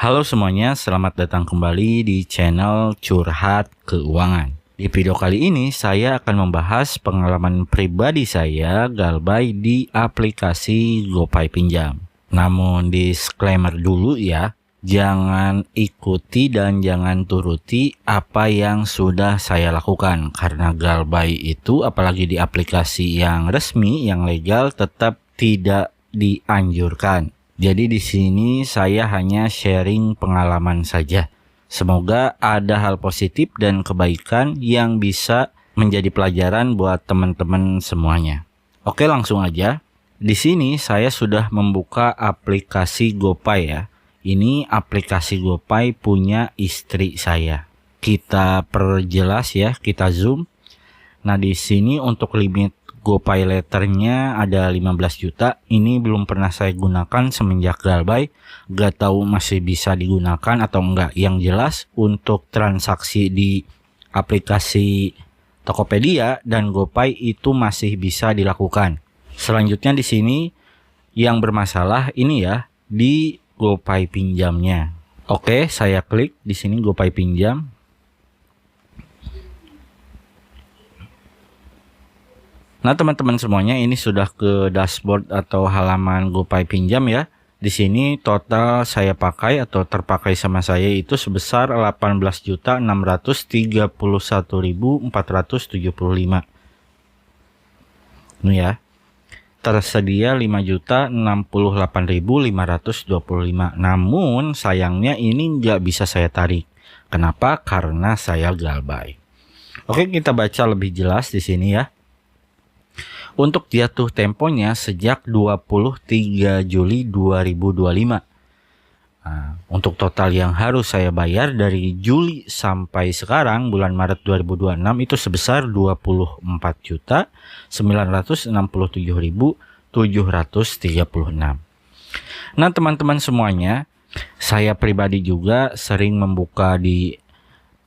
Halo semuanya, selamat datang kembali di channel Curhat Keuangan. Di video kali ini saya akan membahas pengalaman pribadi saya galbay di aplikasi GoPay Pinjam. Namun disclaimer dulu ya, jangan ikuti dan jangan turuti apa yang sudah saya lakukan. Karena galbay itu apalagi di aplikasi yang resmi, yang legal tetap tidak dianjurkan. Jadi di sini saya hanya sharing pengalaman saja. Semoga ada hal positif dan kebaikan yang bisa menjadi pelajaran buat teman-teman semuanya. Oke, langsung aja. Di sini saya sudah membuka aplikasi GoPay ya. Ini aplikasi GoPay punya istri saya. Kita perjelas ya, kita zoom. Nah, di sini untuk limit GoPay letternya ada 15 juta. Ini belum pernah saya gunakan semenjak galbay. Gak tahu masih bisa digunakan atau enggak. Yang jelas untuk transaksi di aplikasi Tokopedia dan GoPay itu masih bisa dilakukan. Selanjutnya di sini yang bermasalah ini ya di GoPay pinjamnya. Oke, saya klik di sini GoPay pinjam. Nah teman-teman semuanya, ini sudah ke dashboard atau halaman GoPay pinjam ya. Di sini total saya pakai atau terpakai sama saya itu sebesar 18.631.475. Ini ya. Tersedia 5.068.525. Namun sayangnya ini nggak bisa saya tarik. Kenapa? Karena saya galbay. Oke, kita baca lebih jelas di sini ya. Untuk jatuh temponya sejak 23 Juli 2025. Nah, untuk total yang harus saya bayar dari Juli sampai sekarang bulan Maret 2026 itu sebesar 24.967.736. Nah teman-teman semuanya, saya pribadi juga sering membuka di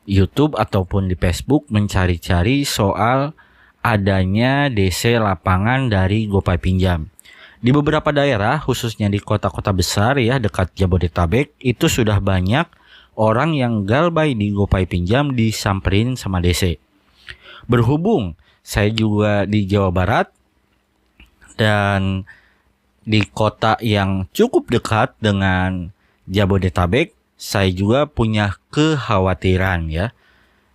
YouTube ataupun di Facebook mencari-cari soal adanya DC lapangan dari GoPay pinjam. Di beberapa daerah, khususnya di kota-kota besar ya dekat Jabodetabek, itu sudah banyak orang yang galbay di GoPay pinjam disamperin sama DC. Berhubung saya juga di Jawa Barat dan di kota yang cukup dekat dengan Jabodetabek, saya juga punya kekhawatiran ya.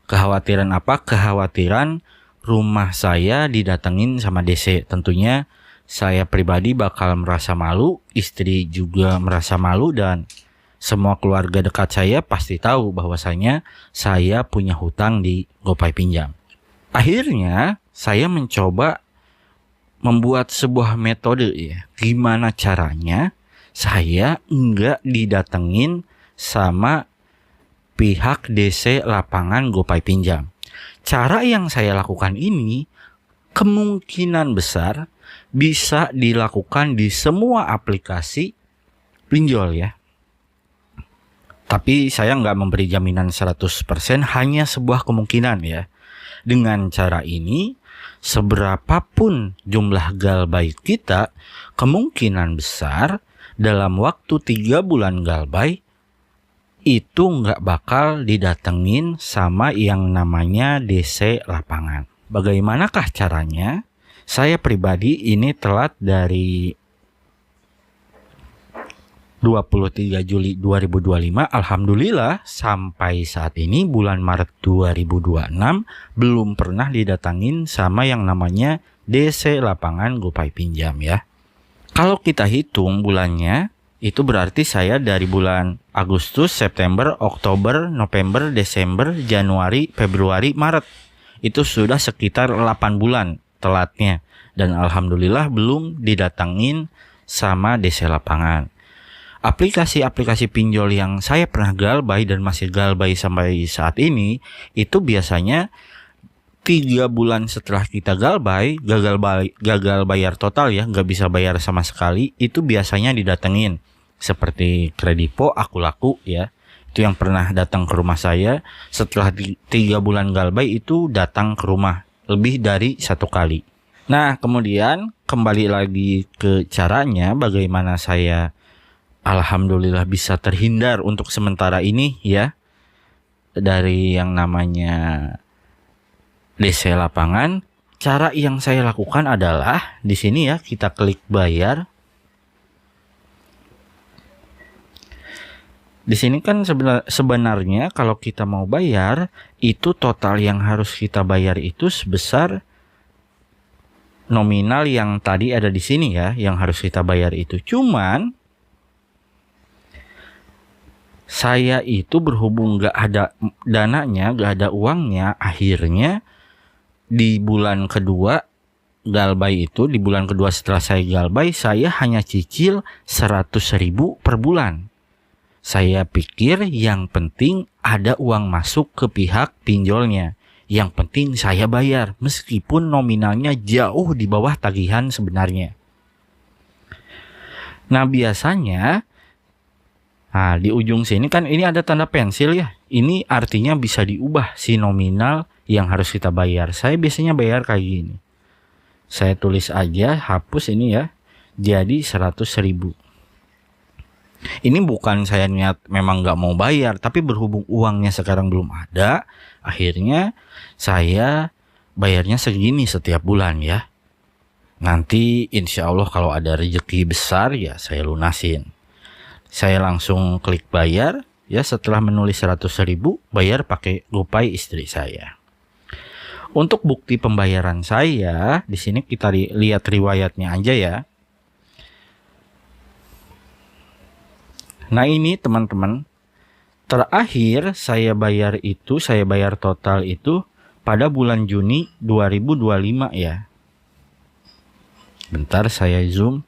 Kekhawatiran apa? Kekhawatiran rumah saya didatengin sama DC. Tentunya saya pribadi bakal merasa malu, istri juga merasa malu, dan semua keluarga dekat saya pasti tahu bahwasanya saya punya hutang di GoPay pinjam. Akhirnya saya mencoba membuat sebuah metode ya. Gimana caranya saya enggak didatengin sama pihak DC lapangan GoPay pinjam. Cara yang saya lakukan ini kemungkinan besar bisa dilakukan di semua aplikasi pinjol ya. Tapi saya nggak memberi jaminan 100%, hanya sebuah kemungkinan ya. Dengan cara ini, seberapapun jumlah galbay kita, kemungkinan besar dalam waktu 3 bulan galbay itu nggak bakal didatengin sama yang namanya DC lapangan. Bagaimanakah caranya? Saya pribadi ini telat dari 23 Juli 2025. Alhamdulillah sampai saat ini bulan Maret 2026 belum pernah didatangin sama yang namanya DC lapangan GoPay pinjam ya. Kalau kita hitung bulannya, itu berarti saya dari bulan Agustus, September, Oktober, November, Desember, Januari, Februari, Maret. Itu sudah sekitar 8 bulan telatnya. Dan alhamdulillah belum didatangin sama DC lapangan. Aplikasi-aplikasi pinjol yang saya pernah galbay dan masih galbay sampai saat ini, itu biasanya 3 bulan setelah kita galbay, gagal bayar total ya, nggak bisa bayar sama sekali, itu biasanya didatengin. Seperti Kredivo, Aku Laku ya, itu yang pernah datang ke rumah saya. Setelah 3 bulan galbay itu datang ke rumah lebih dari 1 kali. Nah kemudian kembali lagi ke caranya, bagaimana saya alhamdulillah bisa terhindar untuk sementara ini ya dari yang namanya DC lapangan. Cara yang saya lakukan adalah di sini ya, kita klik bayar. Di sini kan sebenarnya kalau kita mau bayar, itu total yang harus kita bayar itu sebesar nominal yang tadi ada di sini ya, yang harus kita bayar itu. Cuman saya itu berhubung gak ada dananya, gak ada uangnya, akhirnya di bulan kedua galbay itu, di bulan kedua setelah saya galbay, saya hanya cicil 100.000 per bulan. Saya pikir yang penting ada uang masuk ke pihak pinjolnya. Yang penting saya bayar, meskipun nominalnya jauh di bawah tagihan sebenarnya. Nah biasanya, di ujung sini kan ini ada tanda pensil ya. Ini artinya bisa diubah si nominal yang harus kita bayar. Saya biasanya bayar kayak gini. Saya tulis aja, hapus ini ya. Jadi 100.000. Ini bukan saya niat memang gak mau bayar, tapi berhubung uangnya sekarang belum ada, akhirnya saya bayarnya segini setiap bulan ya. Nanti insya Allah kalau ada rezeki besar ya saya lunasin. Saya langsung klik bayar ya, setelah menulis 100.000, bayar pakai GoPay istri saya. Untuk bukti pembayaran saya, di sini kita lihat riwayatnya aja ya. Nah ini teman-teman, terakhir saya bayar total itu pada bulan Juni 2025 ya. Bentar saya zoom.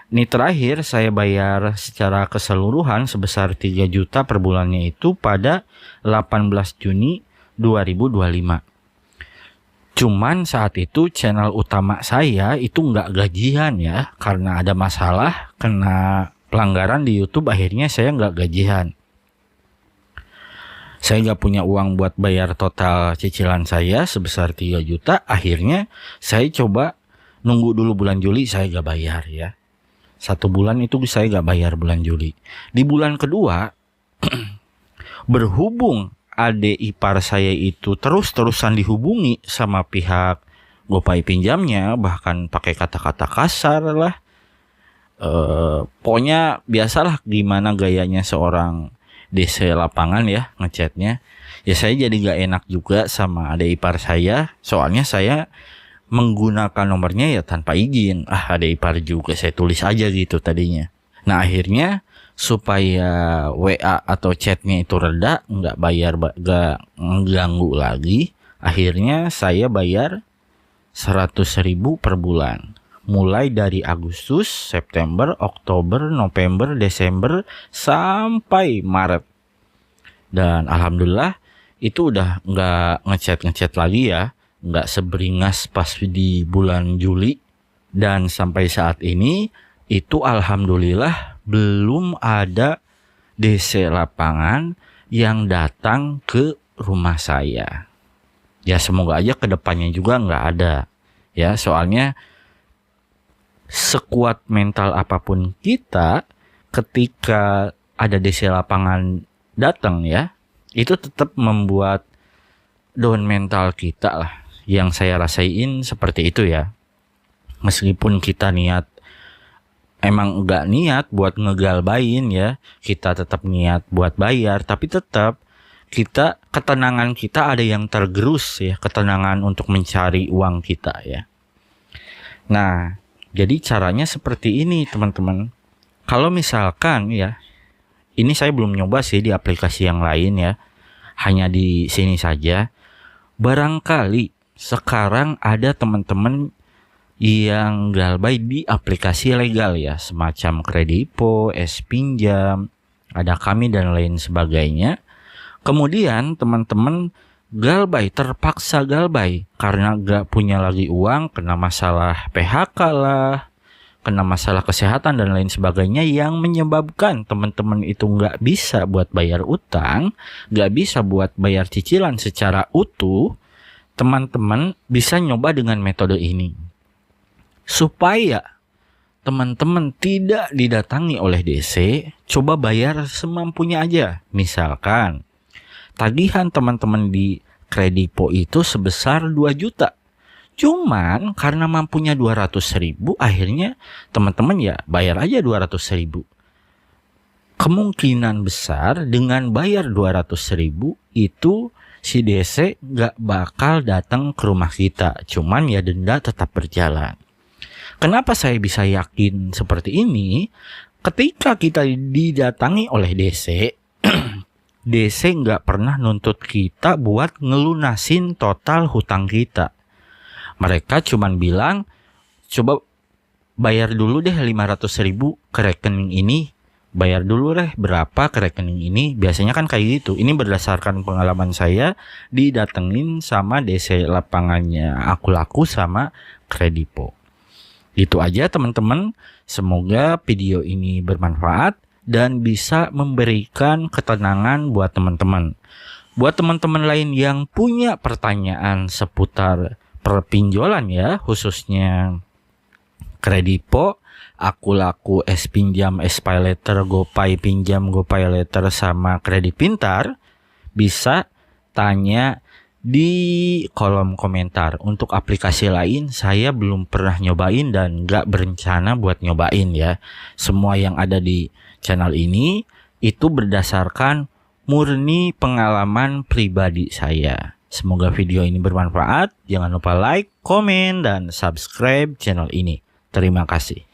Ini terakhir saya bayar secara keseluruhan sebesar 3 juta per bulannya itu pada 18 Juni 2025. Cuman saat itu channel utama saya itu nggak gajian ya, karena ada masalah, kena pelanggaran di YouTube, akhirnya saya nggak gajian. Saya nggak punya uang buat bayar total cicilan saya sebesar 3 juta, akhirnya saya coba nunggu dulu bulan Juli, saya nggak bayar ya. 1 bulan itu saya nggak bayar bulan Juli. Di bulan kedua, berhubung adik ipar saya itu terus-terusan dihubungi sama pihak GoPay pinjamnya, bahkan pakai kata-kata kasar lah. Pokoknya biasalah gimana gayanya seorang DC lapangan ya ngechatnya. Ya saya jadi gak enak juga sama adik ipar saya, soalnya saya menggunakan nomornya ya tanpa izin. Adik ipar juga, saya tulis aja gitu tadinya. Nah akhirnya supaya WA atau chatnya itu reda, nggak mengganggu lagi, akhirnya saya bayar 100.000 per bulan. Mulai dari Agustus, September, Oktober, November, Desember, sampai Maret. Dan alhamdulillah itu udah nggak ngechat lagi ya, nggak seberingas pas di bulan Juli. Dan sampai saat ini itu alhamdulillah belum ada DC lapangan yang datang ke rumah saya. Ya semoga aja kedepannya juga nggak ada ya, soalnya sekuat mental apapun kita, ketika ada DC lapangan datang ya, itu tetap membuat down mental kita lah. Yang saya rasain seperti itu ya. Meskipun kita emang nggak niat buat ngegalbain ya, kita tetap niat buat bayar, tapi tetap ketenangan kita ada yang tergerus ya, ketenangan untuk mencari uang kita ya. Nah, jadi caranya seperti ini teman-teman. Kalau misalkan ya, ini saya belum nyoba sih di aplikasi yang lain ya, hanya di sini saja. Barangkali sekarang ada teman-teman yang galbay di aplikasi legal ya, semacam Kredipo, S-Pinjam, ada Kami dan lain sebagainya. Kemudian teman-teman terpaksa galbay karena gak punya lagi uang, kena masalah PHK lah, kena masalah kesehatan dan lain sebagainya, yang menyebabkan teman-teman itu gak bisa buat bayar utang, gak bisa buat bayar cicilan secara utuh. Teman-teman bisa nyoba dengan metode ini supaya teman-teman tidak didatangi oleh DC, coba bayar semampunya aja. Misalkan tagihan teman-teman di Kredipo itu sebesar 2 juta. Cuman karena mampunya 200.000, akhirnya teman-teman ya bayar aja 200.000. Kemungkinan besar dengan bayar 200.000 itu si DC nggak bakal datang ke rumah kita. Cuman ya denda tetap berjalan. Kenapa saya bisa yakin seperti ini? Ketika kita didatangi oleh DC, DC nggak pernah nuntut kita buat ngelunasin total hutang kita. Mereka cuman bilang, coba bayar dulu deh 500.000 ke rekening ini. Bayar dulu deh berapa ke rekening ini. Biasanya kan kayak gitu. Ini berdasarkan pengalaman saya didatengin sama DC lapangannya Aku Laku sama Kredipo. Itu aja teman-teman. Semoga video ini bermanfaat dan bisa memberikan ketenangan buat teman-teman. Buat teman-teman lain yang punya pertanyaan seputar perpinjolan ya, khususnya Kredipo, Aku Laku, S-Pinjam, S-Paylater, GoPay Pinjam, GoPay Later, sama Kredit Pintar, bisa tanya di kolom komentar. Untuk aplikasi lain saya belum pernah nyobain dan gak berencana buat nyobain ya. Semua yang ada di channel ini itu berdasarkan murni pengalaman pribadi saya. Semoga video ini bermanfaat. Jangan lupa like, komen, dan subscribe channel ini. Terima kasih.